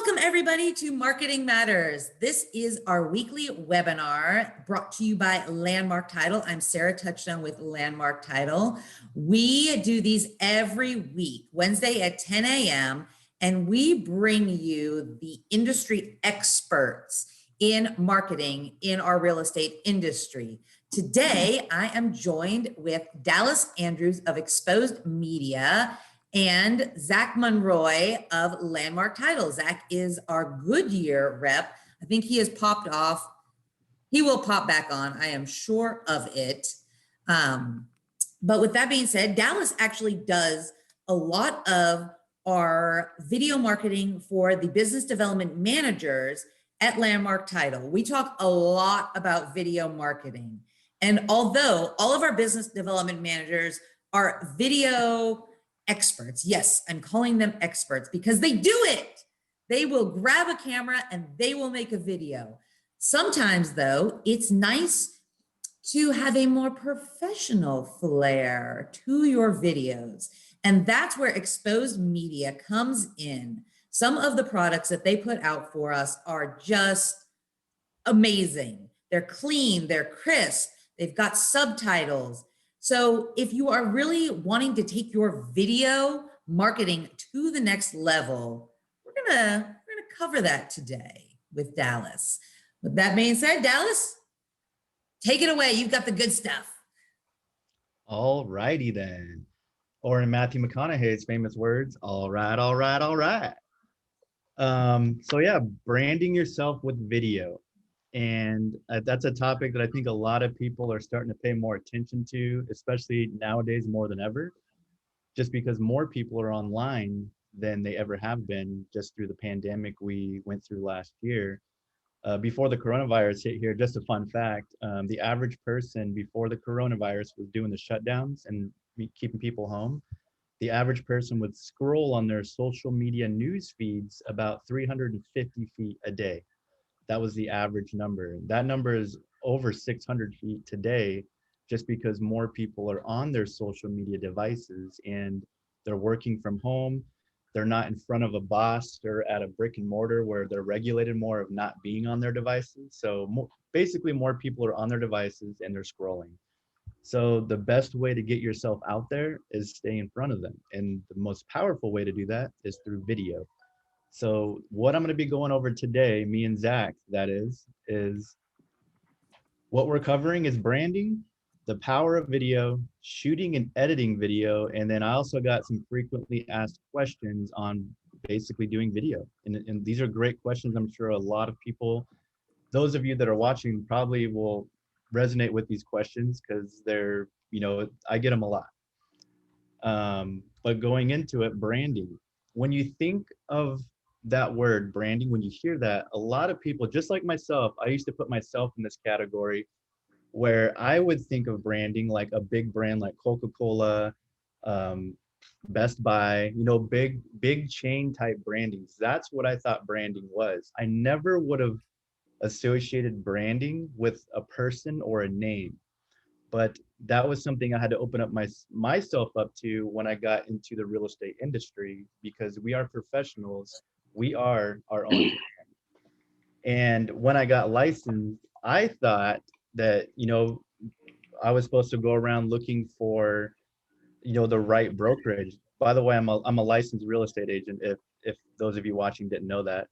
Welcome everybody to Marketing Matters. This is our weekly webinar brought to you by Landmark Title. I'm Sarah Touchdown with Landmark Title. We do these every week, Wednesday at 10 a.m., and we bring you the industry experts in marketing in our real estate industry. Today, I am joined with Dallas Andrews of Exposed Media and Zach Monroy of Landmark Title. Zach is our Goodyear rep. I think he has popped off. He will pop back on, I am sure of it. But with that being said, Dallas actually does a lot of our video marketing for the business development managers at Landmark Title. We talk a lot about video marketing. And although all of our business development managers are video experts. Yes, I'm calling them experts because they do it. They will grab a camera and they will make a video. Sometimes, though, it's nice to have a more professional flair to your videos. And that's where Exposed Media comes in. Some of the products that they put out for us are just amazing. They're clean, they're crisp, they've got subtitles. So if you are really wanting to take your video marketing to the next level, we're gonna cover that today with Dallas. With that being said, Dallas, take it away. You've got the good stuff. All righty then. Or in Matthew McConaughey's famous words, all right, all right, all right. So yeah, branding yourself with video. And that's a topic that I think a lot of people are starting to pay more attention to, especially nowadays more than ever, just because more people are online than they ever have been just through the pandemic we went through last year. Before the coronavirus hit here, just a fun fact, the average person before the coronavirus was doing the shutdowns and keeping people home. The average person would scroll on their social media news feeds about 350 feet a day. That was the average number. That number is over 600 feet today, just because more people are on their social media devices and they're working from home. They're not in front of a boss or at a brick and mortar where they're regulated more of not being on their devices. So basically more people are on their devices and they're scrolling. So the best way to get yourself out there is stay in front of them. And the most powerful way to do that is through video. So what I'm going to be going over today, me and Zach, that is what we're covering is branding, the power of video, shooting and editing video, and then I also got some frequently asked questions on basically doing video. And these are great questions. I'm sure a lot of people, those of you that are watching probably will resonate with these questions because they're, I get them a lot. But going into it, branding. When you think of that word branding, when you hear that, a lot of people, just like myself, I used to put myself in this category where I would think of branding like a big brand like Coca-Cola, Best Buy, big chain type brandings. That's what I thought branding was. I never would have associated branding with a person or a name. But that was something I had to open up myself up to when I got into the real estate industry, because we are professionals. We are our own brand. And when I got licensed, I thought that, I was supposed to go around looking for, the right brokerage. By the way, I'm a licensed real estate agent, if those of you watching didn't know that.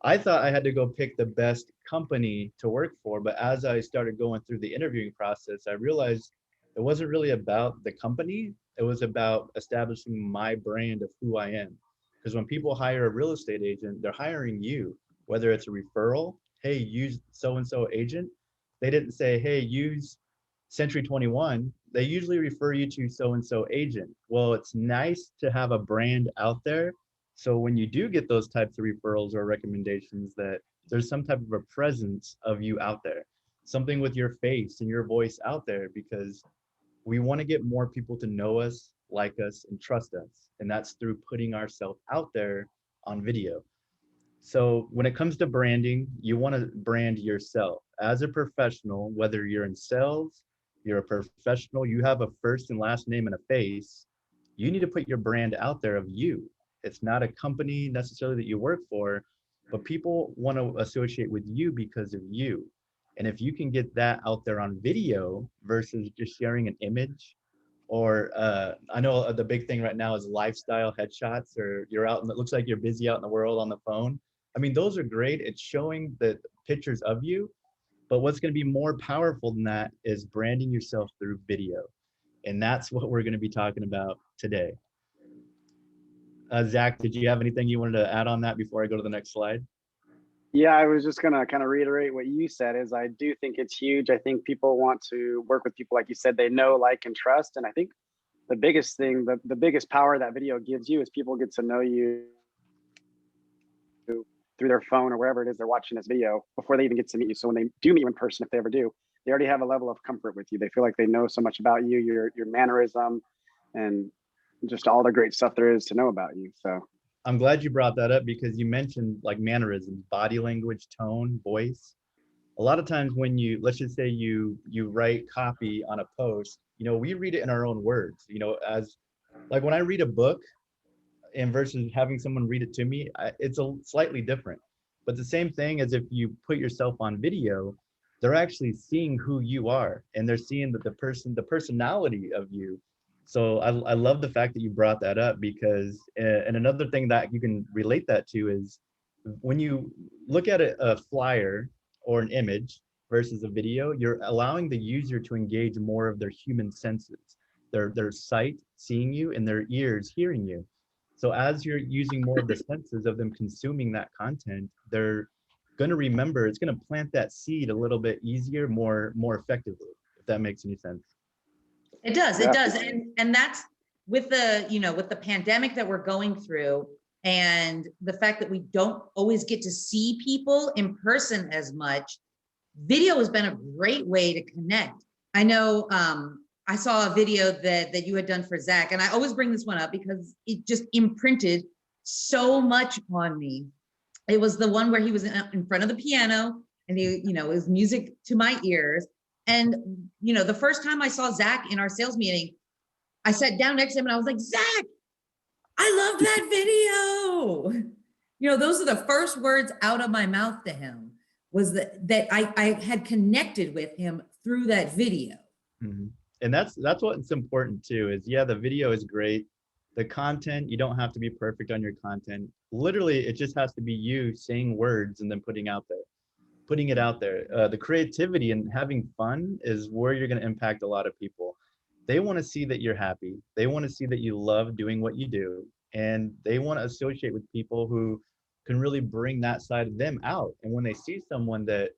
I thought I had to go pick the best company to work for, but as I started going through the interviewing process, I realized it wasn't really about the company. It was about establishing my brand of who I am. Because when people hire a real estate agent, they're hiring you, whether it's a referral, hey, use so-and-so agent. They didn't say, hey, use Century 21. They usually refer you to so-and-so agent. Well, it's nice to have a brand out there. So when you do get those types of referrals or recommendations, that there's some type of a presence of you out there, something with your face and your voice out there, because we want to get more people to know us, like us, and trust us. And that's through putting ourselves out there on video. So when it comes to branding, you want to brand yourself as a professional, whether you're in sales, you're a professional, you have a first and last name and a face, you need to put your brand out there of you. It's not a company necessarily that you work for, but people want to associate with you because of you. And if you can get that out there on video versus just sharing an image, or I know the big thing right now is lifestyle headshots, or you're out and it looks like you're busy out in the world on the phone. I mean, those are great. It's showing the pictures of you, but what's going to be more powerful than that is branding yourself through video. And that's what we're going to be talking about today. Zach, did you have anything you wanted to add on that before I go to the next slide? Yeah, I was just gonna kind of reiterate what you said. Is I do think it's huge. I think people want to work with people, like you said, they know, like, and trust. And I think the biggest thing, the biggest power that video gives you is people get to know you through their phone or wherever it is they're watching this video before they even get to meet you. So when they do meet you in person, if they ever do, they already have a level of comfort with you. They feel like they know so much about you, your mannerism, and just all the great stuff there is to know about you. So I'm glad you brought that up because you mentioned like mannerisms, body language, tone, voice. A lot of times when you, let's just say you write copy on a post, we read it in our own words, as like when I read a book and versus having someone read it to me, it's a slightly different. But the same thing as if you put yourself on video, they're actually seeing who you are and they're seeing that the personality of you. So I love the fact that you brought that up because, and another thing that you can relate that to is when you look at a flyer or an image versus a video, you're allowing the user to engage more of their human senses, their sight seeing you and their ears hearing you. So as you're using more of the senses of them consuming that content, they're going to remember, it's going to plant that seed a little bit easier, more effectively, if that makes any sense. It does, it does. And that's with the, with the pandemic that we're going through and the fact that we don't always get to see people in person as much, video has been a great way to connect. I know I saw a video that you had done for Zach, and I always bring this one up because it just imprinted so much on me. It was the one where he was in front of the piano and it was music to my ears. And, the first time I saw Zach in our sales meeting, I sat down next to him and I was like, Zach, I love that video. Those are the first words out of my mouth to him was that I had connected with him through that video. Mm-hmm. And that's what's important too, is the video is great. The content, you don't have to be perfect on your content. Literally, it just has to be you saying words and then putting it out there. The creativity and having fun is where you're going to impact a lot of people. They want to see that you're happy. They want to see that you love doing what you do. And they want to associate with people who can really bring that side of them out. And when they see someone that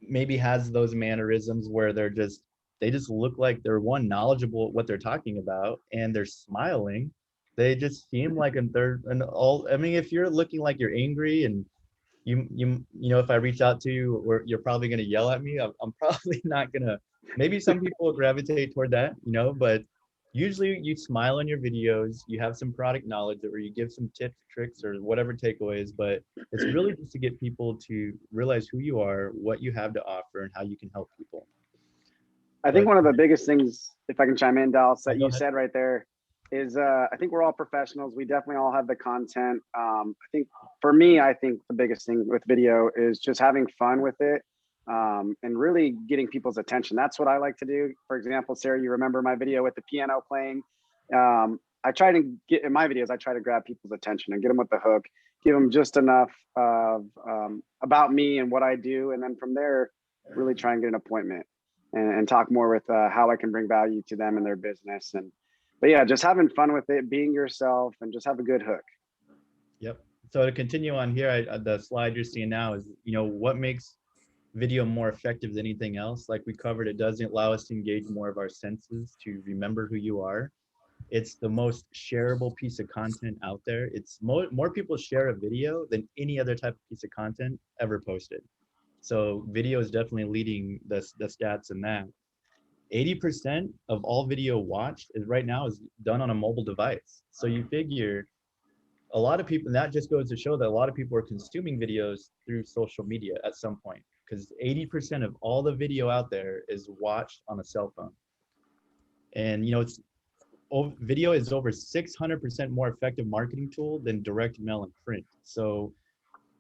maybe has those mannerisms where they just look like they're knowledgeable at what they're talking about and they're smiling, they just seem like if you're looking like you're angry and if I reach out to you, you're probably going to yell at me. I'm probably not going to, maybe some people will gravitate toward that, but usually you smile on your videos, you have some product knowledge or you give some tips, tricks, or whatever takeaways, but it's really just to get people to realize who you are, what you have to offer, and how you can help people. I think one of the biggest things, if I can chime in, Dallas, that you said right there is I think we're all professionals. We definitely all have the content. I think for me, the biggest thing with video is just having fun with it and really getting people's attention. That's what I like to do. For example, Sarah, you remember my video with the piano playing. I try to get in my videos, I try to grab people's attention and get them with the hook, give them just enough of about me and what I do. And then from there, really try and get an appointment and talk more with how I can bring value to them and their business. But yeah, just having fun with it, being yourself, and just have a good hook. Yep. So to continue on here, the slide you're seeing now is, what makes video more effective than anything else. Like we covered, it doesn't allow us to engage more of our senses, to remember who you are. It's the most shareable piece of content out there. It's more people share a video than any other type of piece of content ever posted. So video is definitely leading the stats in that. 80% of all video watched right now is done on a mobile device. So you figure a lot of people, and that just goes to show that a lot of people are consuming videos through social media at some point, because 80% of all the video out there is watched on a cell phone. And video is over 600% more effective marketing tool than direct mail and print. So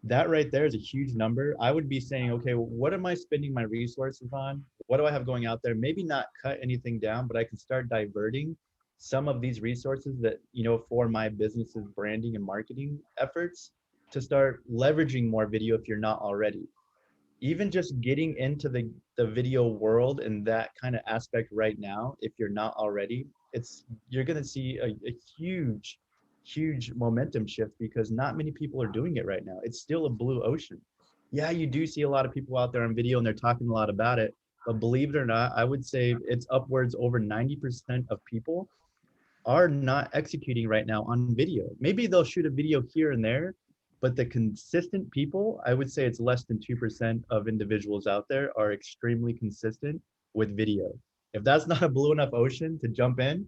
that right there is a huge number. I would be saying, okay, well, what am I spending my resources on? What do I have going out there? Maybe not cut anything down, but I can start diverting some of these resources that, you know, for my business's branding and marketing efforts to start leveraging more video if you're not already. Even just getting into the video world and that kind of aspect right now, if you're not already, you're going to see a huge momentum shift because not many people are doing it right now. It's still a blue ocean. Yeah, you do see a lot of people out there on video and they're talking a lot about it, but believe it or not, I would say it's upwards over 90% of people are not executing right now on video. Maybe they'll shoot a video here and there, but the consistent people, I would say it's less than 2% of individuals out there are extremely consistent with video. If that's not a blue enough ocean to jump in,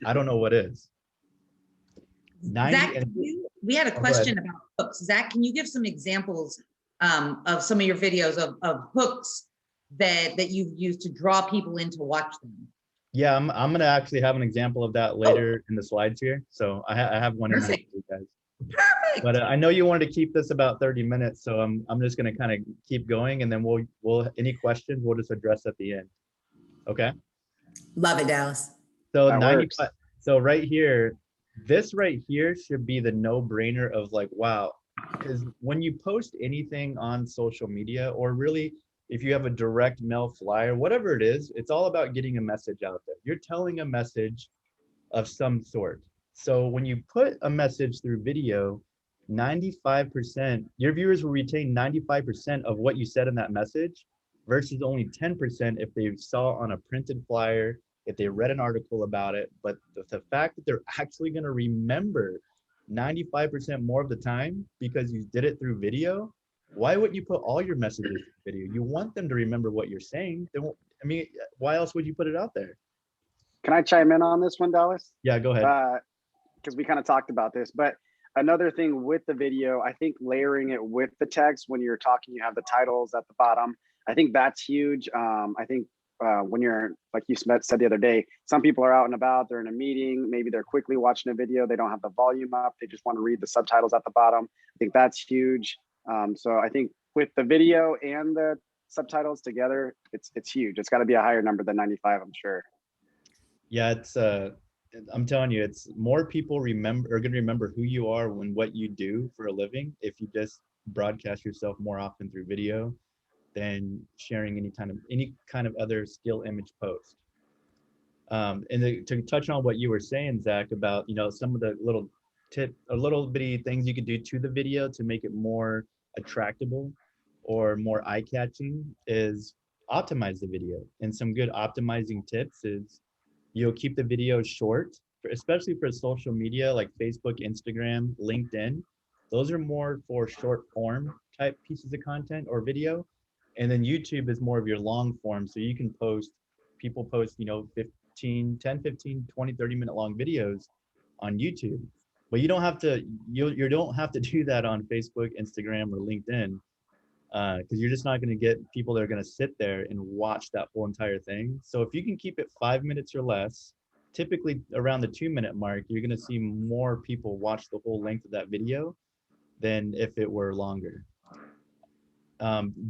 I don't know what is. 90 Zach, and, we had a go ahead. question about hooks. Zach, can you give some examples of some of your videos of hooks that you've used to draw people in to watch them? Yeah, I'm gonna actually have an example of that later in the slides here. So I have one in here for you guys. Perfect. But I know you wanted to keep this about 30 minutes, so I'm just gonna kind of keep going, and then we'll any questions we'll just address at the end. Okay. Love it, Dallas. So That 95. works. So right here, this right here should be the no-brainer of like, wow, because when you post anything on social media, or really if you have a direct mail flyer, whatever it is, it's all about getting a message out there. You're telling a message of some sort. So when you put a message through video, 95%, your viewers will retain 95% of what you said in that message versus only 10% if they saw on a printed flyer, if they read an article about it. But the fact that they're actually going to remember 95% more of the time because you did it through video, why wouldn't you put all your messages in video? You want them to remember what you're saying. They won't, I mean, why else would you put it out there? Can I chime in on this one, Dallas? Yeah, go ahead. Because we kind of talked about this, but another thing with the video, I think layering it with the text when you're talking, you have the titles at the bottom. I think that's huge. I think when you're, like you said the other day, some people are out and about, they're in a meeting, maybe they're quickly watching a video, they don't have the volume up, they just want to read the subtitles at the bottom. I think that's huge. So I think with the video and the subtitles together, it's huge. It's got to be a higher number than 95, I'm sure. Yeah, it's I'm telling you, it's more people are gonna remember who you are and what you do for a living if you just broadcast yourself more often through video than sharing any kind of other still image post. To touch on what you were saying, Zach, about, you know, some of the little bitty things you could do to the video to make it more attractable or more eye-catching is optimize the video. And some good optimizing tips is you'll keep the video short, especially for social media like Facebook, Instagram, LinkedIn. Those are more for short form type pieces of content or video. And then YouTube is more of your long form. So you can people post, you know, 10, 15, 20, 30-minute long videos on YouTube. But you don't have to, you don't have to do that on Facebook, Instagram, or LinkedIn, because you're just not going to get people that are going to sit there and watch that whole entire thing. So if you can keep it 5 minutes or less, typically around the 2-minute mark, you're going to see more people watch the whole length of that video than if it were longer.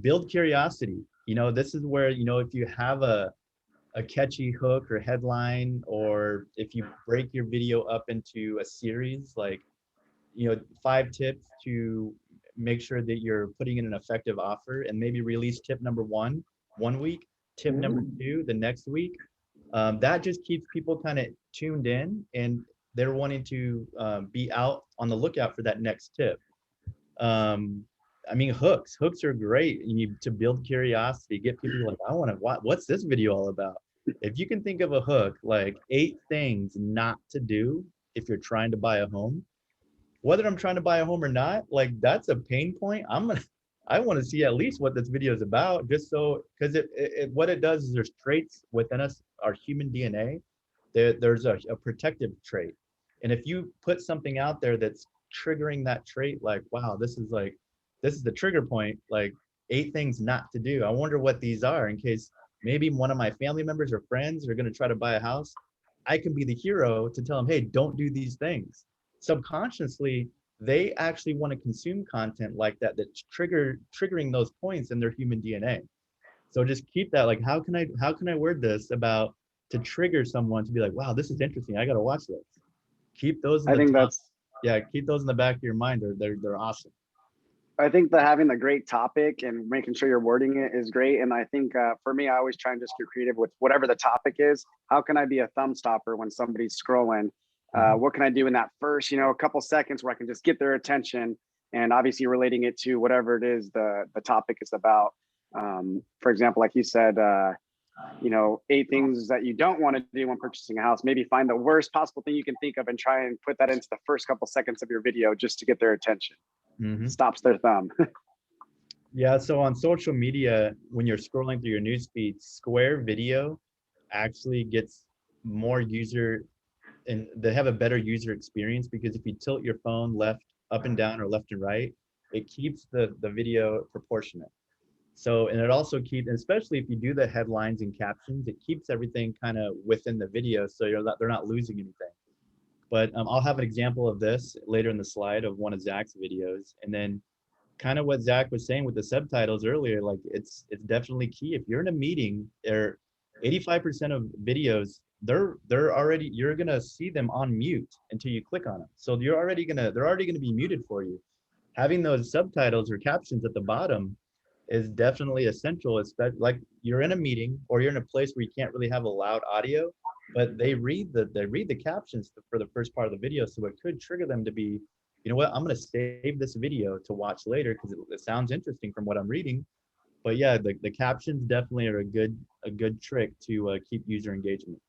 Build curiosity. You know, this is where, you know, if you have a catchy hook or headline, or if you break your video up into a series, like, you know, 5 tips to make sure that you're putting in an effective offer, and maybe release tip number 1 one week, tip number 2 the next week. That just keeps people kind of tuned in, and they're wanting to be out on the lookout for that next tip. I mean, hooks are great. You need to build curiosity, get people like, I want to, what's this video all about? If you can think of a hook, like 8 things not to do if you're trying to buy a home, whether I'm trying to buy a home or not, like that's a pain point. I want to see at least what this video is about, just so, because what it does is there's traits within us, our human DNA, there's a protective trait. And if you put something out there that's triggering that trait, like, wow, this is the trigger point, like 8 things not to do. I wonder what these are, in case maybe one of my family members or friends are going to try to buy a house. I can be the hero to tell them, hey, don't do these things. Subconsciously, they actually want to consume content like that, that's triggering those points in their human DNA. So just keep that, like, how can I word this about to trigger someone to be like, wow, this is interesting. I got to watch this. Keep those in I the think top. that's Yeah, keep those in the back of your mind. They're awesome. I think that having a great topic and making sure you're wording it is great. And I think for me, I always try and just get creative with whatever the topic is. How can I be a thumb stopper when somebody's scrolling? What can I do in that first, a couple seconds where I can just get their attention, and obviously relating it to whatever it is the topic is about. For example, like you said, 8 things that you don't want to do when purchasing a house. Maybe find the worst possible thing you can think of and try and put that into the first couple seconds of your video just to get their attention. Stops their thumb. Yeah, so on social media, when you're scrolling through your news feed, square video actually gets more user, and they have a better user experience, because if you tilt your phone left, up and down, or left and right, it keeps the video proportionate. So, and it also keeps, especially if you do the headlines and captions, it keeps everything kind of within the video, so they're not losing anything. But I'll have an example of this later in the slide of one of Zach's videos, and then kind of what Zach was saying with the subtitles earlier, like it's definitely key. If you're in a meeting, 85% of videos, they're already, you're gonna see them on mute until you click on them. So they're already gonna be muted for you. Having those subtitles or captions at the bottom is definitely essential, especially like you're in a meeting or you're in a place where you can't really have a loud audio, but they read the captions for the first part of the video, so it could trigger them to be, you know what, I'm going to save this video to watch later because it sounds interesting from what I'm reading. But yeah, the captions definitely are a good trick to keep user engagement.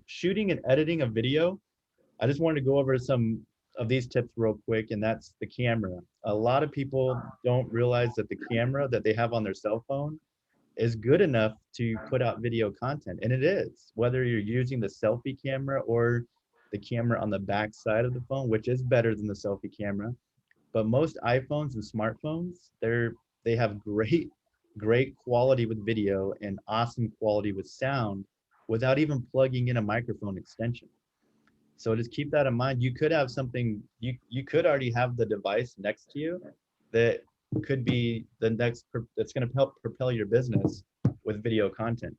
Shooting and editing a video, I just wanted to go over some of these tips real quick, and that's the camera. A lot of people don't realize that the camera that they have on their cell phone is good enough to put out video content, and it is, whether you're using the selfie camera or the camera on the back side of the phone, which is better than the selfie camera. But most iPhones and smartphones, they have great quality with video and awesome quality with sound without even plugging in a microphone extension. So just keep that in mind. You could have something, you could already have the device next to you that could be the next, that's going to help propel your business with video content.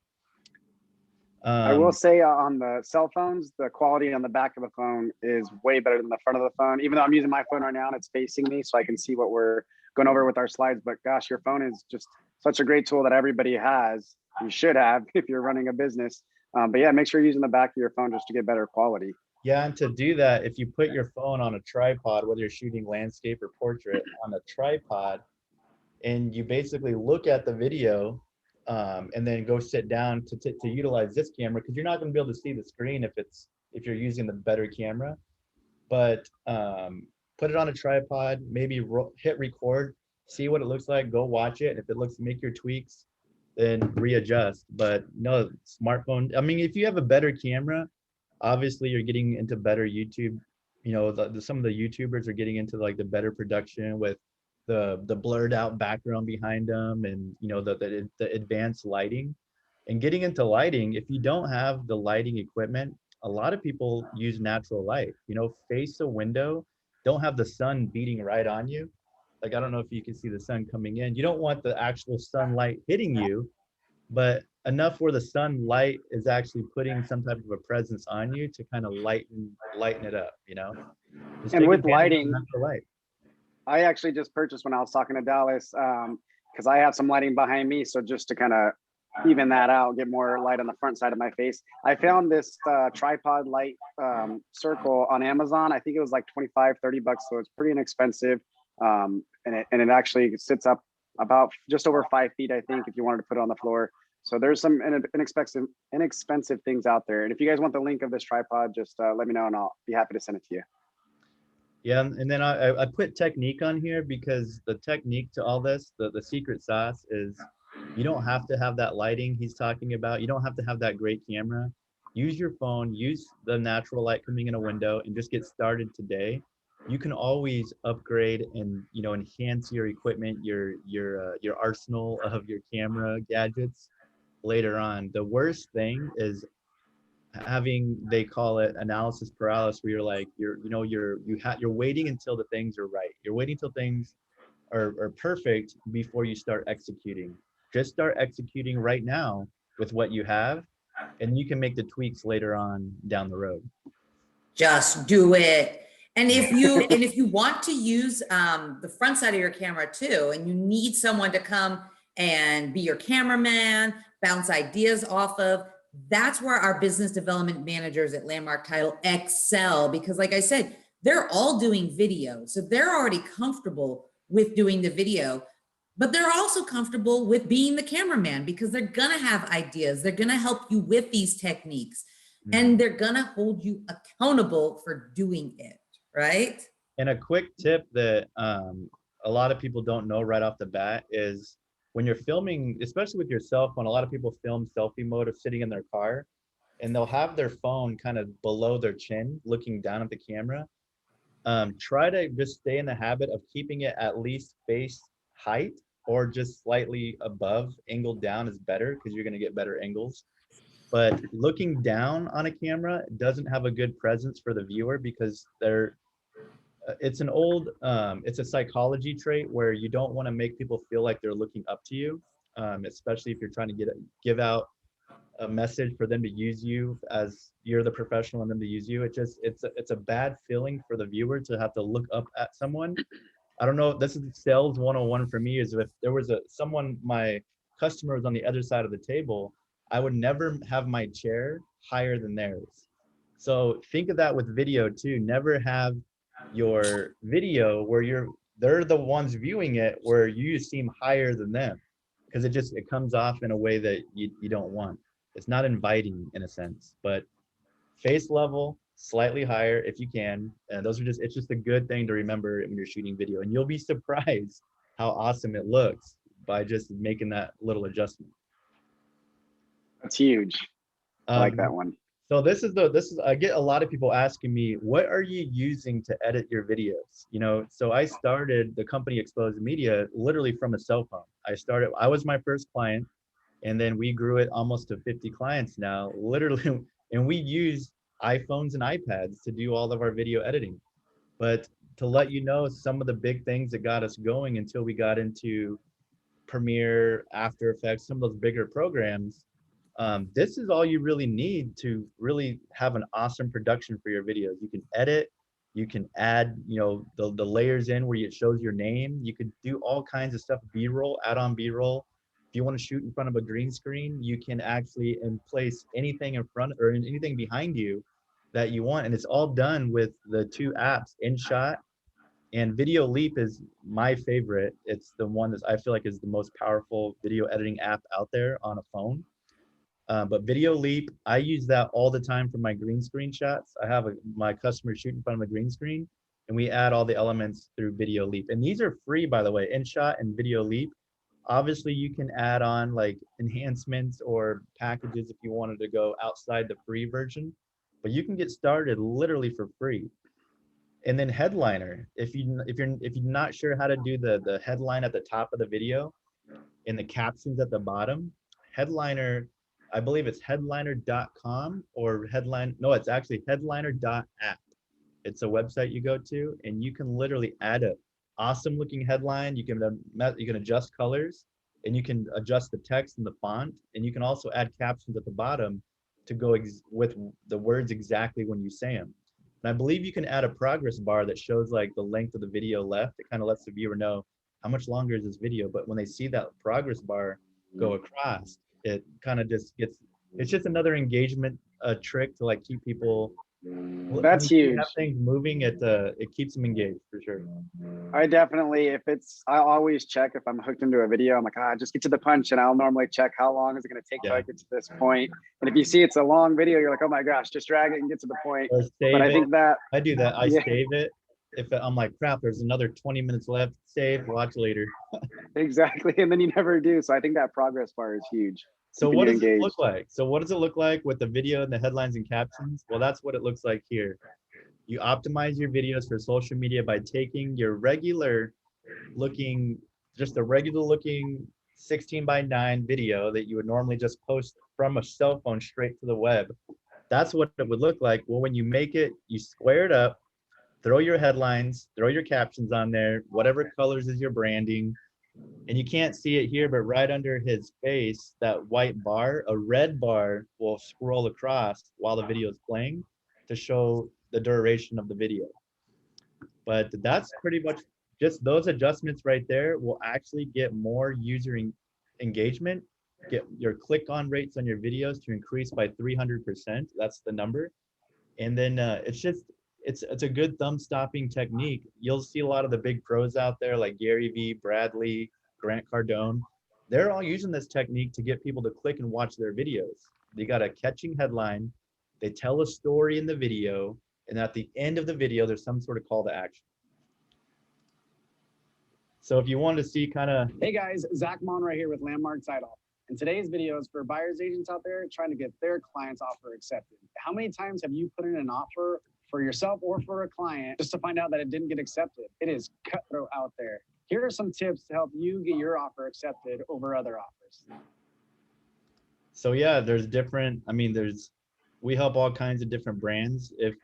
I will say on the cell phones, the quality on the back of the phone is way better than the front of the phone. Even though I'm using my phone right now and it's facing me, so I can see what we're going over with our slides. But gosh, your phone is just such a great tool that everybody has. You should have if you're running a business. But yeah, make sure you're using the back of your phone just to get better quality. Yeah, and to do that, if you put your phone on a tripod, whether you're shooting landscape or portrait on a tripod, and you basically look at the video, and then go sit down to utilize this camera, because you're not going to be able to see the screen if you're using the better camera. But put it on a tripod, maybe hit record, see what it looks like, go watch it. If it looks, make your tweaks, then readjust. But no, smartphone, I mean, if you have a better camera, obviously you're getting into better YouTube. Some of the YouTubers are getting into like the better production with the blurred out background behind them, and the advanced lighting. And getting into lighting, if you don't have the lighting equipment, a lot of people use natural light. Face a window, don't have the sun beating right on you. Like, I don't know if you can see the sun coming in. You don't want the actual sunlight hitting you, but enough where the sunlight is actually putting some type of a presence on you to kind of lighten it up. Just And take with advantage of lighting, natural light. I actually just purchased when I was talking to Dallas, because I have some lighting behind me. So just to kind of even that out, get more light on the front side of my face, I found this tripod light circle on Amazon. I think it was like 25-30 bucks. So it's pretty inexpensive. And it actually sits up about just over 5 feet, I think, if you wanted to put it on the floor. So there's some inexpensive things out there. And if you guys want the link of this tripod, just let me know and I'll be happy to send it to you. Yeah, and then I put technique on here because the technique to all this, the secret sauce is, you don't have to have that lighting he's talking about. You don't have to have that great camera. Use your phone, use the natural light coming in a window, and just get started today. You can always upgrade and enhance your equipment, your arsenal of your camera gadgets later on. The worst thing is having, they call it analysis paralysis, where you're like, you're waiting until the things are right. You're waiting until things are perfect before you start executing. Just start executing right now with what you have, and you can make the tweaks later on down the road. Just do it. And if you want to use the front side of your camera too, and you need someone to come and be your cameraman, bounce ideas off of, that's where our business development managers at Landmark Title excel, because like I said, they're all doing video. So they're already comfortable with doing the video, but they're also comfortable with being the cameraman because they're gonna have ideas. They're gonna help you with these techniques, and they're gonna hold you accountable for doing it, right? And a quick tip that a lot of people don't know right off the bat is, when you're filming, especially with your cell phone, a lot of people film selfie mode of sitting in their car, and they'll have their phone kind of below their chin, looking down at the camera. Try to just stay in the habit of keeping it at least face height, or just slightly above. Angled down is better because you're going to get better angles. But looking down on a camera doesn't have a good presence for the viewer, because it's a psychology trait where you don't want to make people feel like they're looking up to you, especially if you're trying to give out a message for them to use you, as you're the professional and them to use you. It's a bad feeling for the viewer to have to look up at someone. I don't know, this is sales 101 for me, is if there was my customer was on the other side of the table, I would never have my chair higher than theirs. So think of that with video too. Never have your video where they're the ones viewing it, where you seem higher than them, because it comes off in a way that you don't want. It's not inviting in a sense. But face level, slightly higher if you can. And it's just a good thing to remember when you're shooting video, and you'll be surprised how awesome it looks by just making that little adjustment. That's huge. I like that one. So this is I get a lot of people asking me, what are you using to edit your videos? So I started the company Exposed Media literally from a cell phone. I was my first client, and then we grew it almost to 50 clients now, literally. And we use iPhones and iPads to do all of our video editing. But to let you know, some of the big things that got us going until we got into Premiere, After Effects, some of those bigger programs, this is all you really need to really have an awesome production for your videos. You can edit, you can add, the layers in where it shows your name. You could do all kinds of stuff, B-roll, add on B-roll. If you want to shoot in front of a green screen, you can actually place anything in front or anything behind you that you want. And it's all done with the two apps, InShot and Video Leap is my favorite. It's the one that I feel like is the most powerful video editing app out there on a phone. But Video Leap, I use that all the time for my green screen shots. I have my customer shoot in front of a green screen, and we add all the elements through Video Leap. And these are free, by the way, InShot and Video Leap. Obviously, you can add on like enhancements or packages if you wanted to go outside the free version, but you can get started literally for free. And then Headliner, if you're not sure how to do the headline at the top of the video and the captions at the bottom, Headliner, I believe it's headliner.com or it's actually headliner.app. It's a website you go to, and you can literally add a awesome looking headline. You can adjust colors, and you can adjust the text and the font, and you can also add captions at the bottom to go with the words exactly when you say them. And I believe you can add a progress bar that shows like the length of the video left. It kind of lets the viewer know how much longer is this video. But when they see that progress bar go across, it kind of just it's just another engagement trick to like keep people. That's huge. Have things moving, it keeps them engaged for sure. I always check if I'm hooked into a video. I'm like, just get to the punch, and I'll normally check how long is it going to take till I get to this point. And if you see it's a long video, you're like, oh my gosh, just drag it and get to the point. But I think that I do that. I save it. If I'm like, crap, there's another 20 minutes left, save, watch later. Exactly, and then you never do. So I think that progress bar is huge. So what does it look like? So what does it look like with the video and the headlines and captions? Well, that's what it looks like here. You optimize your videos for social media by taking your regular looking 16:9 video that you would normally just post from a cell phone straight to the web. that's what it would look like. Well, when you make it, you square it up, throw your headlines, throw your captions on there, whatever colors is your branding. And you can't see it here, but right under his face, that white bar, a red bar will scroll across while the video is playing to show the duration of the video. But that's pretty much just those adjustments right there will actually get more user engagement, get your click on rates on your videos to increase by 300%. That's the number. And then it's a good thumb stopping technique. You'll see a lot of the big pros out there like Gary Vee, Bradley, Grant Cardone. They're all using this technique to get people to click and watch their videos. They got a catching headline, they tell a story in the video, and at the end of the video, there's some sort of call to action. So if you want to see kind of... Hey guys, Zach Monroy here with Landmark Title. And today's video is for buyer's agents out there trying to get their client's offer accepted. How many times have you put in an offer for yourself or for a client just to find out that it didn't get accepted? It is cutthroat out there. Here are some tips to help you get your offer accepted over other offers. So yeah, there's different, we help all kinds of different brands. If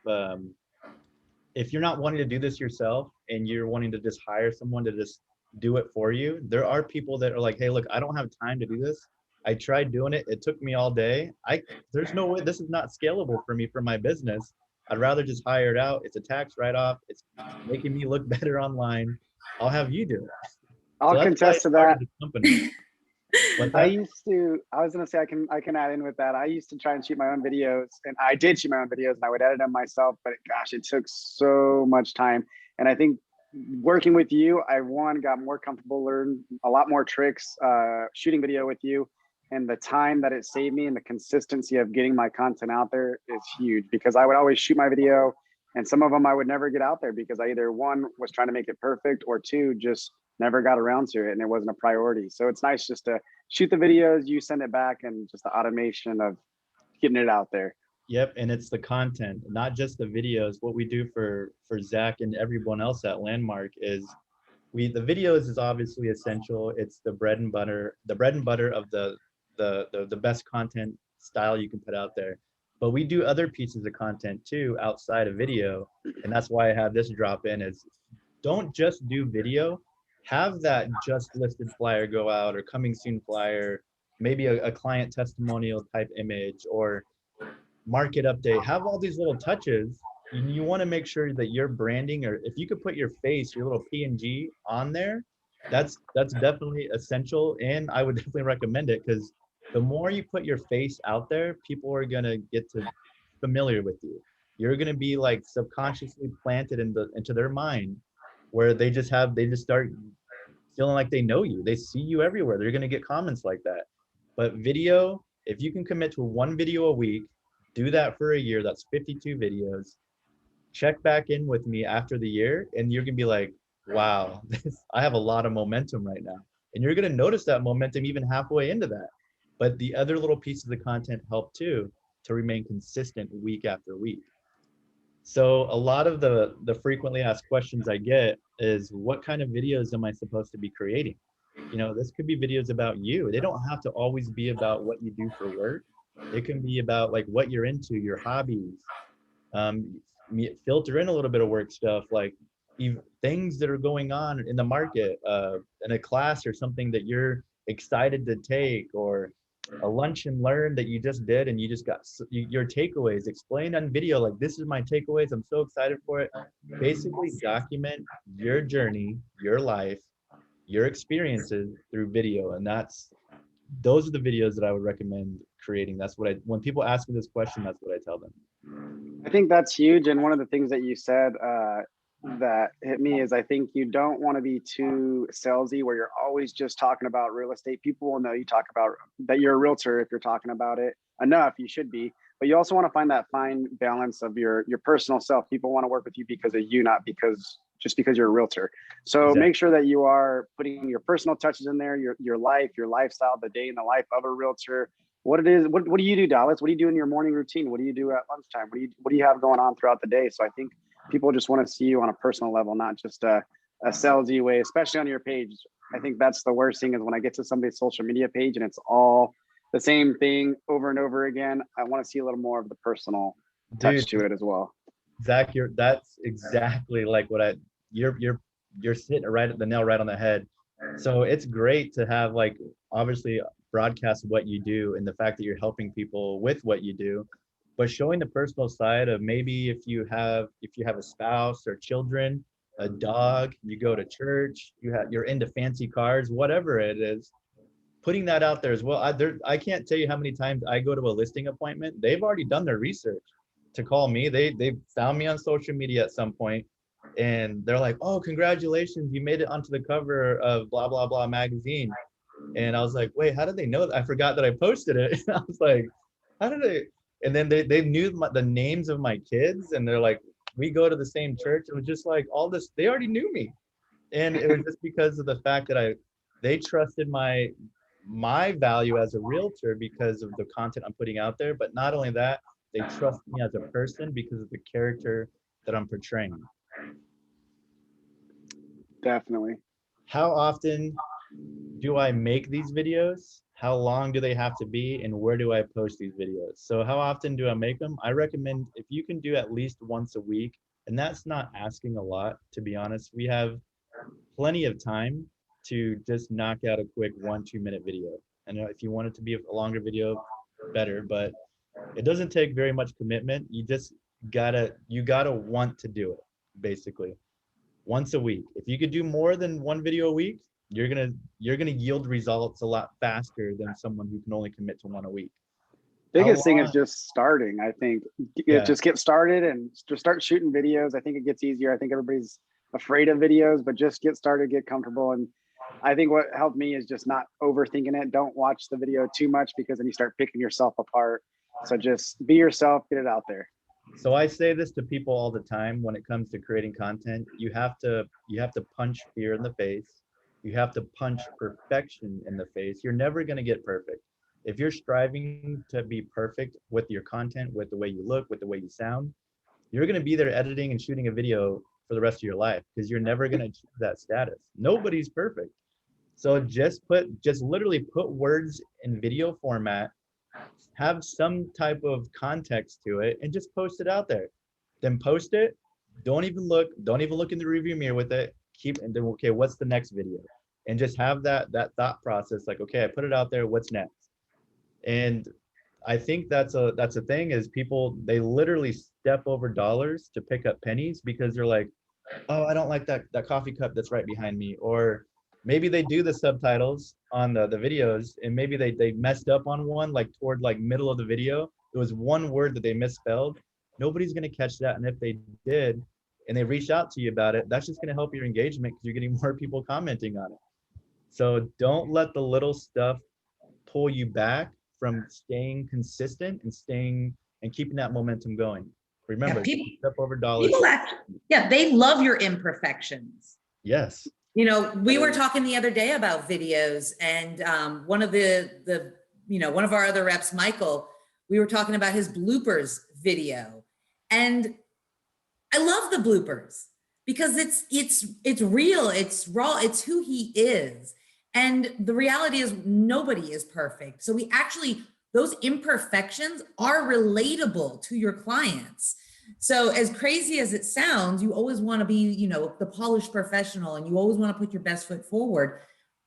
you're not wanting to do this yourself and you're wanting to just hire someone to just do it for you, there are people that are like, hey, look, I don't have time to do this. I tried doing it. It took me all day. There's no way, this is not scalable for me for my business. I'd rather just hire it out. It's a tax write-off. It's making me look better online. I'll have you do it. I'll contest to that. I was gonna say I can add in with that. I used to try and shoot my own videos, and I did shoot my own videos, and I would edit them myself. But gosh, it took so much time. And I think working with you, I got more comfortable, learned a lot more tricks shooting video with you, and the time that it saved me and the consistency of getting my content out there is huge, because I would always shoot my video, and some of them I would never get out there because I either one was trying to make it perfect, or two, just never got around to it and it wasn't a priority. So it's nice just to shoot the videos, you send it back, and just the automation of getting it out there. Yep, and it's the content, not just the videos. What we do for Zach and everyone else at Landmark is the videos is obviously essential. It's the bread and butter of the best content style you can put out there. But we do other pieces of content too outside of video, and that's why I have this drop in is don't just do video. Have that just listed flyer go out, or coming soon flyer, maybe a client testimonial type image or market update. Have all these little touches. You want to make sure that your branding, or if you could put your face, your little PNG on there, that's definitely essential. And I would definitely recommend it, because the more you put your face out there, people are going to get to familiar with you. You're going to be like subconsciously planted into their mind, where they just start feeling like they know you. They see you everywhere. They're going to get comments like that. But video, if you can commit to one video a week, do that for a year, that's 52 videos. Check back in with me after the year, and you're going to be like, wow, I have a lot of momentum right now. And you're going to notice that momentum even halfway into that. But the other little pieces of content help too, to remain consistent week after week. So a lot of the frequently asked questions I get is, what kind of videos am I supposed to be creating? This could be videos about you. They don't have to always be about what you do for work. It can be about like what you're into, your hobbies. Filter in a little bit of work stuff, like things that are going on in the market, in a class or something that you're excited to take, or a lunch and learn that you just did and you just got your takeaways. Explain on video, like, this is my takeaways, I'm so excited for it. Basically document your journey, your life, your experiences through video. And those are the videos that I would recommend creating. When people ask me this question, that's what I tell them. I think that's huge. And one of the things that you said that hit me is, I think you don't want to be too salesy, where you're always just talking about real estate. People will know you talk about that you're a realtor if you're talking about it enough. You should be, but you also want to find that fine balance of your personal self. People want to work with you because of you, not just because you're a realtor. So Exactly. Make sure that you are putting your personal touches in there, your life, your lifestyle, the day in the life of a realtor. What do you do, Dallas? What do you do in your morning routine? What do you do at lunchtime? What do you have going on throughout the day? So I think people just want to see you on a personal level, not just a salesy way, especially on your page. I think that's the worst thing, is when I get to somebody's social media page and it's all the same thing over and over again. I want to see a little more of the personal touch to it as well. Zach, that's exactly like what you're sitting right at the nail right on the head. So it's great to have, like, obviously broadcast what you do and the fact that you're helping people with what you do, but showing the personal side of maybe if you have a spouse or children, a dog, you go to church, you're into fancy cars, whatever it is, putting that out there as well. I can't tell you how many times I go to a listing appointment. They've already done their research to call me. They found me on social media at some point, and they're like, "Oh, congratulations, you made it onto the cover of blah blah blah magazine." And I was like, "Wait, how did they know that? I forgot that I posted it." I was like, "How did they?" And then they knew the names of my kids, and they're like, "We go to the same church." It was just like all this. They already knew me, and it was just because of the fact that they trusted my value as a realtor because of the content I'm putting out there. But not only that, they trust me as a person because of the character that I'm portraying. Definitely. How often do I make these videos? How long do they have to be? And where do I post these videos? So how often do I make them? I recommend if you can do at least once a week, and that's not asking a lot, to be honest. We have plenty of time to just knock out a quick 1-2 minute video. And if you want it to be a longer video, better, but it doesn't take very much commitment. You just gotta want to do it, basically. Once a week. If you could do more than one video a week, you're gonna yield results a lot faster than someone who can only commit to one a week. Biggest thing is just starting. I think just get started and just start shooting videos. I think it gets easier. I think everybody's afraid of videos, but just get started, get comfortable. And I think what helped me is just not overthinking it. Don't watch the video too much because then you start picking yourself apart. So just be yourself, get it out there. So I say this to people all the time when it comes to creating content. You have to punch fear in the face. You have to punch perfection in the face. You're never going to get perfect. If you're striving to be perfect with your content, with the way you look, with the way you sound, you're going to be there editing and shooting a video for the rest of your life because you're never going to achieve that status. Nobody's perfect. So just literally put words in video format, have some type of context to it, and just post it out there. Then post it. Don't even look in the review mirror with it. And then, okay, what's the next video? And just have that thought process, like, okay, I put it out there, what's next? And I think that's a thing is people, they literally step over dollars to pick up pennies because they're like, oh, I don't like that coffee cup that's right behind me. Or maybe they do the subtitles on the videos and maybe they messed up on one, like toward like middle of the video. It was one word that they misspelled. Nobody's going to catch that. And if they did, and they reached out to you about it, that's just going to help your engagement because you're getting more people commenting on it. So don't let the little stuff pull you back from staying consistent and keeping that momentum going. Remember, step over dollars. They love your imperfections. Yes. You know, we were talking the other day about videos, and one of one of our other reps, Michael, we were talking about his bloopers video, and I love the bloopers because it's real, it's raw, it's who he is. And the reality is nobody is perfect. So those imperfections are relatable to your clients. So as crazy as it sounds, you always want to be, the polished professional, and you always want to put your best foot forward.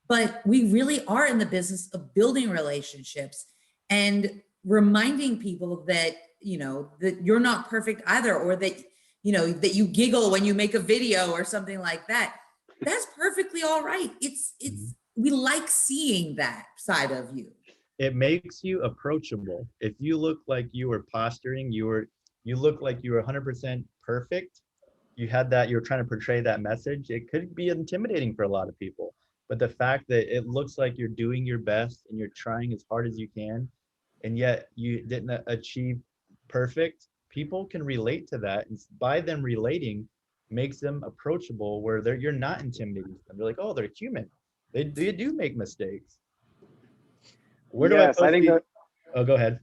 But we really are in the business of building relationships and reminding people that, that you're not perfect either, or that, that you giggle when you make a video or something like that. That's perfectly all right. We like seeing that side of you. It makes you approachable. If you look like you were posturing, you look like you were 100% perfect, you were trying to portray that message, it could be intimidating for a lot of people. But the fact that it looks like you're doing your best and you're trying as hard as you can, and yet you didn't achieve perfect, people can relate to that. And by them relating, makes them approachable where you're not intimidating them. They're like, oh, they're human. They do make mistakes. Where do I think oh, go ahead.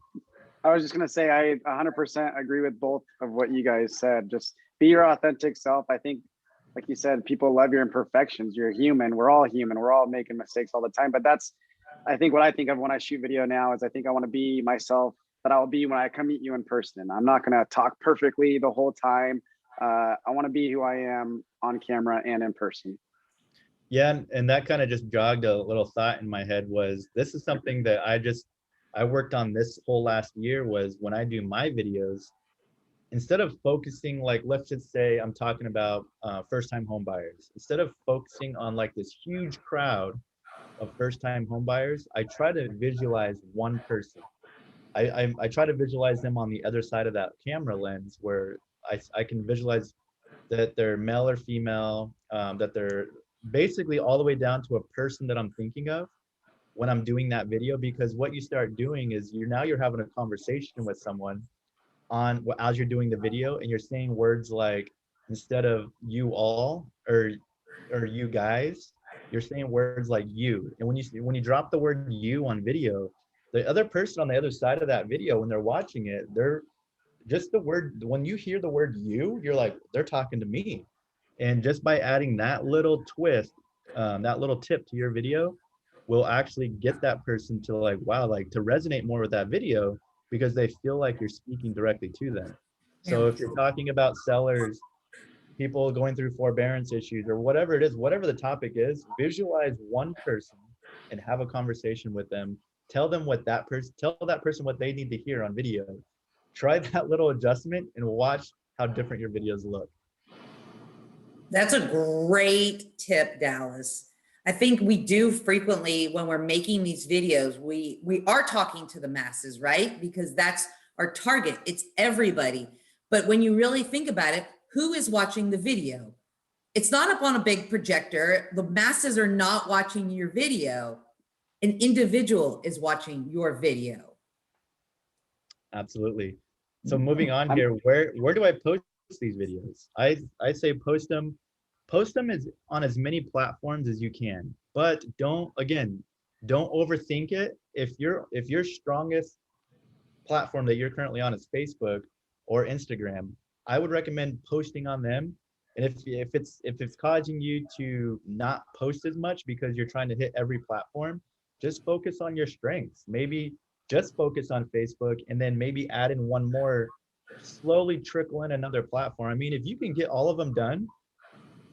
I was just going to say, I 100% agree with both of what you guys said. Just be your authentic self. I think, like you said, people love your imperfections. You're human. We're all human. We're all making mistakes all the time. But that's I think what I think of when I shoot video now is I think I want to be myself that I'll be when I come meet you in person. I'm not going to talk perfectly the whole time. I want to be who I am on camera and in person. Yeah, and that kind of just jogged a little thought in my head was this is something that I worked on this whole last year was when I do my videos, instead of focusing like, let's just say I'm talking about first-time home buyers, instead of focusing on like this huge crowd of first-time home buyers, I try to visualize one person. I try to visualize them on the other side of that camera lens where I can visualize that they're male or female, that they're basically all the way down to a person that I'm thinking of when I'm doing that video. Because what you start doing is you're having a conversation with someone on as you're doing the video, and you're saying words like, instead of you all or you guys, you're saying words like you. And when you drop the word you on video, the other person on the other side of that video, when they're watching it, they're just the word, when you hear the word you, you're like, they're talking to me. And just by adding that little twist, that little tip to your video will actually get that person to like, wow, like to resonate more with that video because they feel like you're speaking directly to them. So if you're talking about sellers, people going through forbearance issues or whatever it is, whatever the topic is, visualize one person and have a conversation with them. Tell that person what they need to hear on video. Try that little adjustment and watch how different your videos look. That's a great tip, Dallas. I think we do frequently when we're making these videos, we are talking to the masses, right? Because that's our target. It's everybody. But when you really think about it, who is watching the video? It's not up on a big projector. The masses are not watching your video. An individual is watching your video. Absolutely. So moving on here, where do I post these videos? I say post them is on as many platforms as you can, but don't overthink it. If your strongest platform that you're currently on is Facebook or Instagram, I would recommend posting on them. And if it's causing you to not post as much because you're trying to hit every platform, just focus on your strengths. Maybe just focus on Facebook and then maybe add in one more, slowly trickle in another platform. I mean, if you can get all of them done,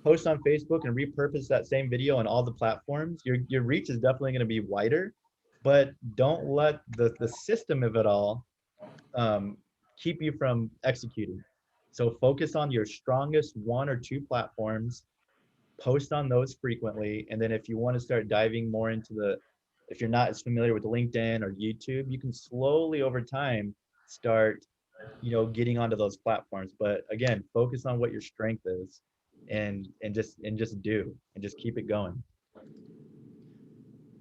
post on Facebook and repurpose that same video on all the platforms, your reach is definitely going to be wider. But don't let the system of it all keep you from executing. So focus on your strongest one or two platforms, post on those frequently. And then if you want to start diving more into if you're not as familiar with LinkedIn or YouTube, you can slowly over time start, getting onto those platforms. But again, focus on what your strength is and just keep it going.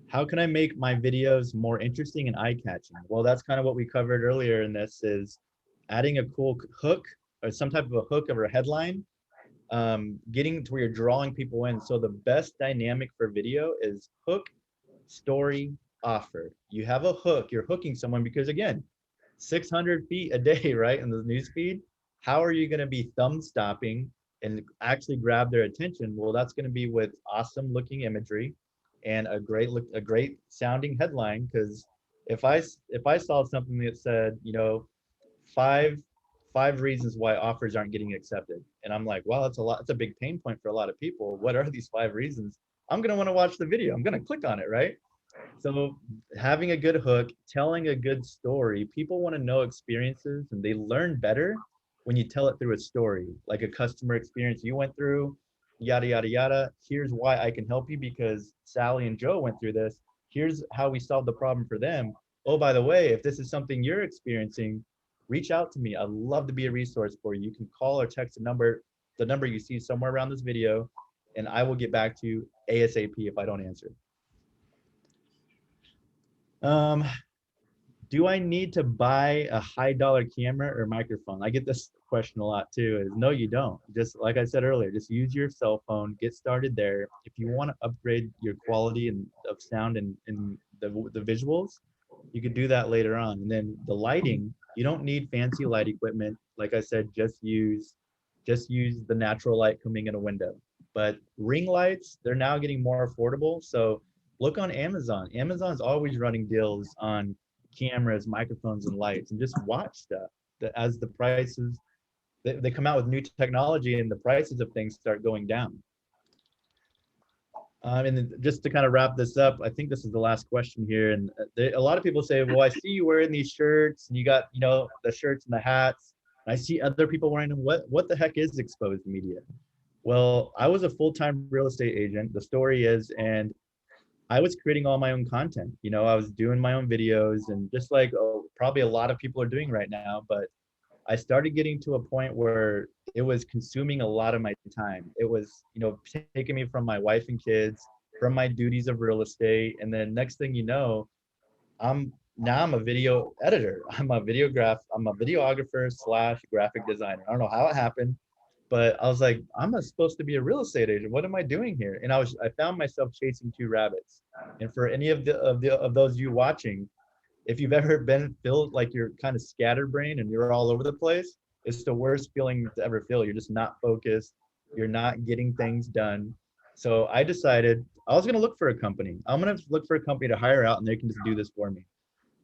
How can I make my videos more interesting and eye-catching? Well, that's kind of what we covered earlier in this, is adding a cool hook or some type of a hook of a headline, getting to where you're drawing people in. So the best dynamic for video is hook, story, offer. You have a hook, you're hooking someone because, again, 600 feet a day, right, in the news feed. How are you going to be thumb stopping and actually grab their attention? Well, that's going to be with awesome looking imagery and a great sounding headline. Because if I saw something that said, five reasons why offers aren't getting accepted, and I'm like, wow, that's a lot. It's a big pain point for a lot of people. What are these 5 reasons? I'm going to want to watch the video. I'm going to click on it, right? So having a good hook, telling a good story, people want to know experiences and they learn better when you tell it through a story, like a customer experience you went through, yada, yada, yada. Here's why I can help you because Sally and Joe went through this. Here's how we solved the problem for them. Oh, by the way, if this is something you're experiencing, reach out to me. I'd love to be a resource for you. You can call or text the number you see somewhere around this video, and I will get back to you ASAP if I don't answer. Do I need to buy a high dollar camera or microphone? I get this question a lot too. Is no, you don't. Just like I said earlier, just use your cell phone, get started there. If you want to upgrade your quality of sound and the visuals, you could do that later on. And then the lighting, you don't need fancy light equipment. Like I said, just use the natural light coming in a window. But ring lights, they're now getting more affordable. So Look on Amazon. Amazon's always running deals on cameras, microphones, and lights, and just watch stuff as the prices, they come out with new technology and the prices of things start going down. And then just to kind of wrap this up, I think this is the last question here. And a lot of people say, well, I see you wearing these shirts and you got, you know, the shirts and the hats. And I see other people wearing them. What the heck is exposed media? Well, I was a full-time real estate agent. The story is, and I was creating all my own content. You know, I was doing my own videos, and just like probably a lot of people are doing right now, but I started getting to a point where it was consuming a lot of my time. It was, you know, taking me from my wife and kids, from my duties of real estate. And then next thing you know, I'm a video editor. I'm a videographer slash graphic designer. I don't know how it happened, but I was like, I'm not supposed to be a real estate agent. What am I doing here? And I found myself chasing two rabbits. And for any of those you watching, if you've ever felt like you're kind of scatterbrained and you're all over the place, it's the worst feeling to ever feel. You're just not focused. You're not getting things done. So I decided I was going to look for a company. I'm going to look for a company to hire out and they can just do this for me.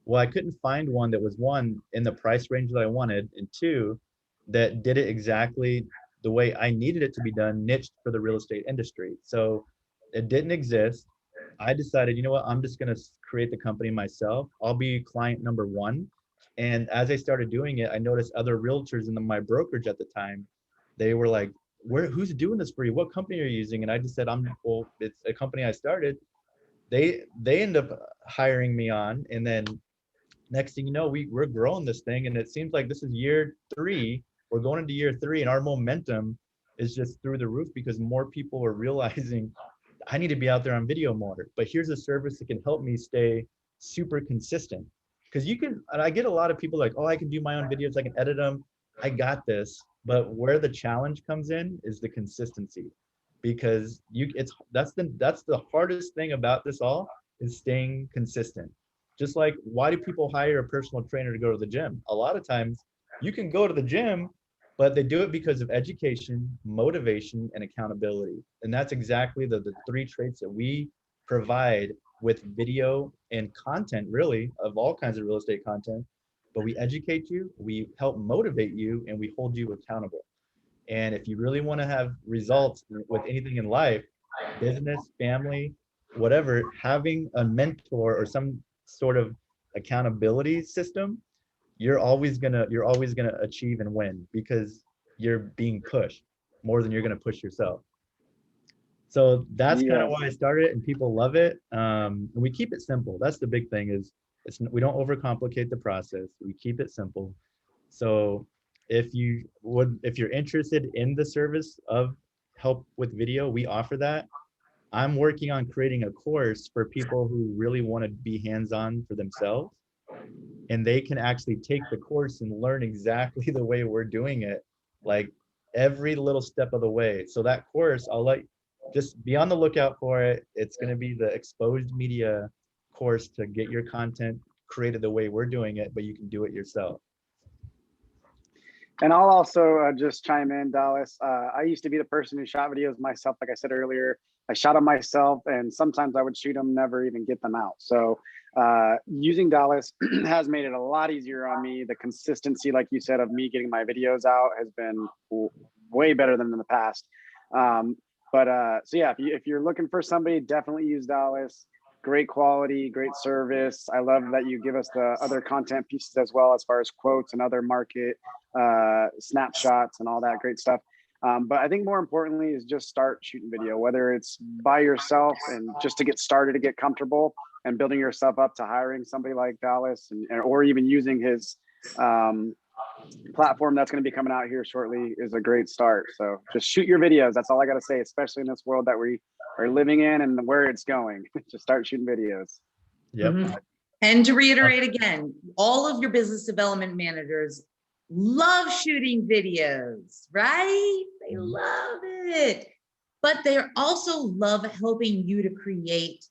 Well, I couldn't find one that was, one, in the price range that I wanted, and two, that did it exactly the way I needed it to be done, niched for the real estate industry. So it didn't exist. I decided, you know what, I'm just going to create the company myself. I'll be client number one. And as I started doing it, I noticed other realtors in my brokerage at the time, they were like, who's doing this for you? What company are you using? And I just said, well, it's a company I started. They end up hiring me on. And then next thing you know, we're growing this thing. And it seems like this is year 3. We're going into year 3 and our momentum is just through the roof because more people are realizing I need to be out there on video more, but here's a service that can help me stay super consistent. Because and I get a lot of people like, oh, I can do my own videos, I can edit them, I got this. But where the challenge comes in is the consistency, because that's the hardest thing about this all is staying consistent. Just like, why do people hire a personal trainer to go to the gym? A lot of times you can go to the gym, but they do it because of education, motivation, and accountability. And that's exactly the 3 traits that we provide with video and content, really, of all kinds of real estate content. But we educate you, we help motivate you, and we hold you accountable. And if you really want to have results with anything in life, business, family, whatever, having a mentor or some sort of accountability system, you're always gonna achieve and win, because you're being pushed more than you're gonna push yourself. So that's kind of why I started it, and people love it. And we keep it simple. That's the big thing, is we don't overcomplicate the process. We keep it simple. So if you're interested in the service of help with video, we offer that. I'm working on creating a course for people who really want to be hands-on for themselves, and they can actually take the course and learn exactly the way we're doing it, like every little step of the way. So that course, just be on the lookout for it. It's going to be the exposed media course to get your content created the way we're doing it, but you can do it yourself. And I'll also just chime in, Dallas. I used to be the person who shot videos myself. Like I said earlier, I shot them myself, and sometimes I would shoot them, never even get them out. So using Dallas has made it a lot easier on me. The consistency, like you said, of me getting my videos out has been way better than in the past. So yeah, if you're looking for somebody, definitely use Dallas. Great quality, great service. I love that you give us the other content pieces as well, as far as quotes and other market snapshots and all that great stuff. But I think more importantly is just start shooting video, whether it's by yourself and just to get started, to get comfortable, and building yourself up to hiring somebody like Dallas, or even using his platform that's going to be coming out here shortly is a great start. So just shoot your videos. That's all I got to say, especially in this world that we are living in and where it's going. Just start shooting videos. Yep. Mm-hmm. And to reiterate again, all of your business development managers love shooting videos, right? They love it. But they also love helping you to create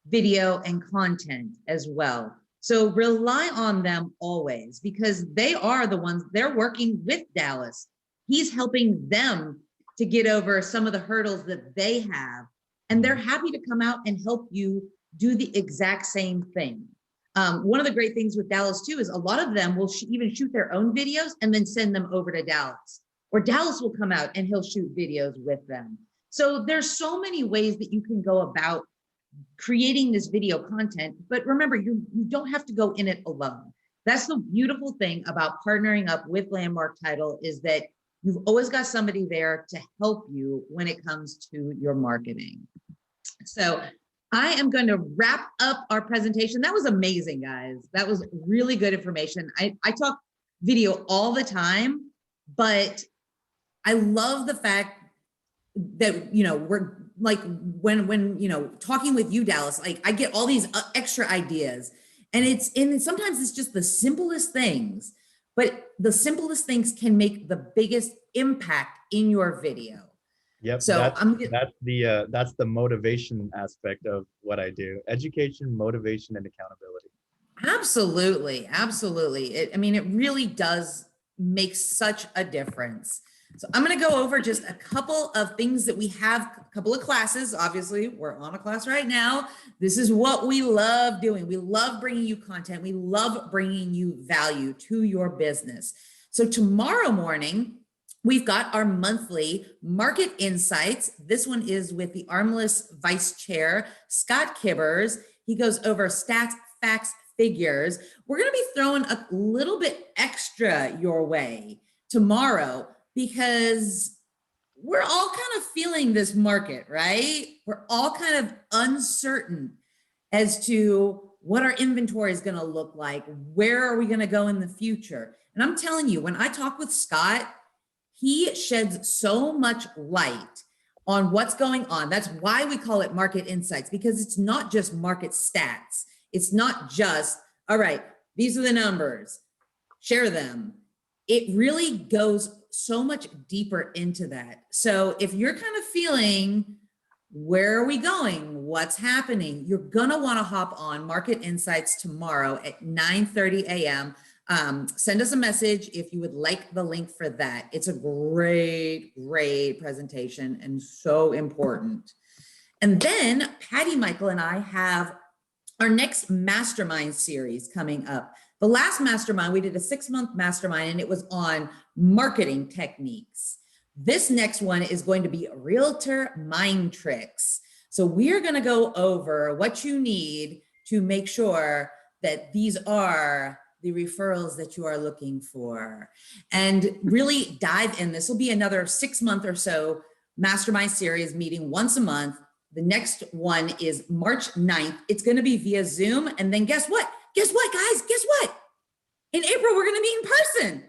video and content as well. So rely on them always, because they are the ones, they're working with Dallas. He's helping them to get over some of the hurdles that they have. And they're happy to come out and help you do the exact same thing. One of the great things with Dallas too is a lot of them will even shoot their own videos and then send them over to Dallas, or Dallas will come out and he'll shoot videos with them. So there's so many ways that you can go about creating this video content, but remember, you don't have to go in it alone. That's the beautiful thing about partnering up with Landmark Title, is that you've always got somebody there to help you when it comes to your marketing. So I am going to wrap up our presentation. That was amazing, guys. That was really good information. I talk video all the time, but I love the fact that, you know, we're like, when, you know, talking with you, Dallas, like I get all these extra ideas, and sometimes it's just the simplest things, but the simplest things can make the biggest impact in your video. Yep. So that's the motivation aspect of what I do: education, motivation, and accountability. Absolutely, absolutely. I mean, it really does make such a difference. So I'm going to go over just a couple of things that we have, a couple of classes. Obviously, we're on a class right now. This is what we love doing. We love bringing you content. We love bringing you value to your business. So tomorrow morning, we've got our monthly market insights. This one is with the Armless Vice Chair, Scott Kibbers. He goes over stats, facts, figures. We're going to be throwing a little bit extra your way tomorrow, because we're all kind of feeling this market, right? We're all kind of uncertain as to what our inventory is going to look like. Where are we going to go in the future? And I'm telling you, when I talk with Scott, he sheds so much light on what's going on. That's why we call it market insights, because it's not just market stats. It's not just, all right, these are the numbers, share them. It really goes so much deeper into that. So if you're kind of feeling, where are we going? What's happening? You're gonna wanna hop on Market Insights tomorrow at 9:30 a.m. Send us a message if you would like the link for that. It's a great, great presentation and so important. And then Patty, Michael, and I have our next mastermind series coming up. The last mastermind, we did a 6-month mastermind, and it was on marketing techniques. This next one is going to be realtor mind tricks. So we're going to go over what you need to make sure that these are the referrals that you are looking for, and really dive in. This will be another 6-month or so mastermind series, meeting once a month. The next one is March 9th. It's going to be via Zoom. And then guess what? Guess what, guys? Guess what? In April, we're going to meet in person.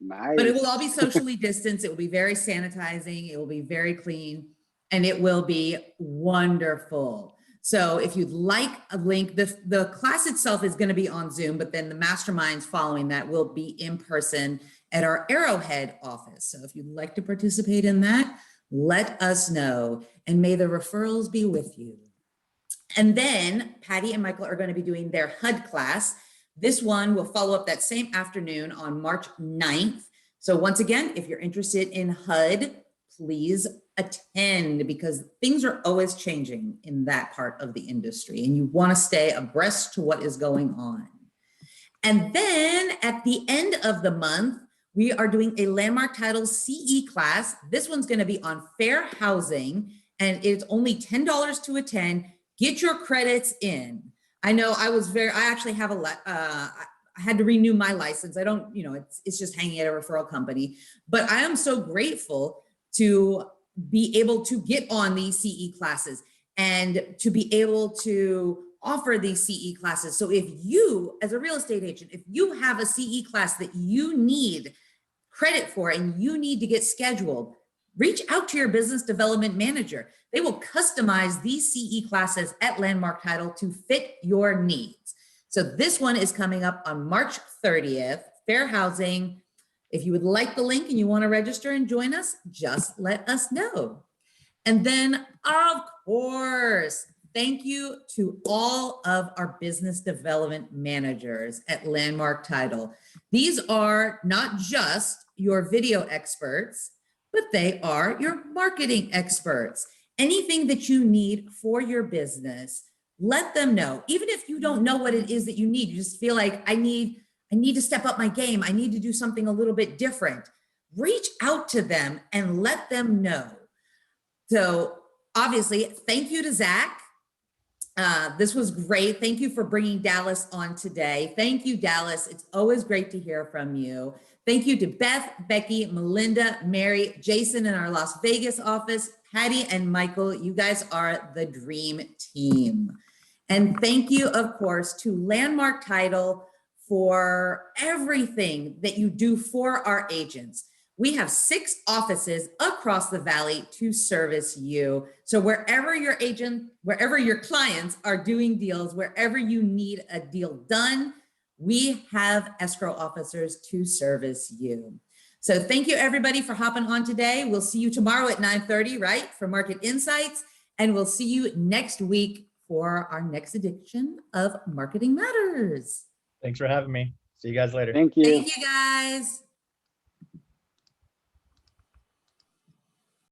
Nice. But it will all be socially distanced. It will be very sanitizing. It will be very clean, and it will be wonderful. So if you'd like a link, the class itself is going to be on Zoom, but then the masterminds following that will be in person at our Arrowhead office. So if you'd like to participate in that, let us know, and may the referrals be with you. And then Patty and Michael are going to be doing their HUD class. This one will follow up that same afternoon on March 9th. So once again, if you're interested in HUD, please attend, because things are always changing in that part of the industry, and you want to stay abreast to what is going on. And then at the end of the month, we are doing a Landmark Title CE class. This one's going to be on fair housing, and it's only $10 to attend. Get your credits in. I know I actually have I had to renew my license. I don't, you know, it's just hanging at a referral company, but I am so grateful to be able to get on these CE classes and to be able to offer these CE classes. So if you, as a real estate agent, if you have a CE class that you need credit for and you need to get scheduled, reach out to your business development manager. They will customize these CE classes at Landmark Title to fit your needs. So this one is coming up on March 30th, fair housing. If you would like the link and you want to register and join us, just let us know. And then, of course, thank you to all of our business development managers at Landmark Title. These are not just your video experts, but they are your marketing experts. Anything that you need for your business, let them know. Even if you don't know what it is that you need, you just feel like I need to step up my game. I need to do something a little bit different. Reach out to them and let them know. So obviously, thank you to Zach. This was great. Thank you for bringing Dallas on today. Thank you, Dallas. It's always great to hear from you. Thank you to Beth, Becky, Melinda, Mary, Jason in our Las Vegas office, Patty and Michael. You guys are the dream team. And thank you, of course, to Landmark Title for everything that you do for our agents. We have 6 offices across the valley to service you. So wherever your clients are doing deals, wherever you need a deal done, we have escrow officers to service you. So thank you everybody for hopping on today. We'll see you tomorrow at 9:30, right, for Market Insights. And we'll see you next week for our next edition of Marketing Matters. Thanks for having me. See you guys later. Thank you. Thank you guys.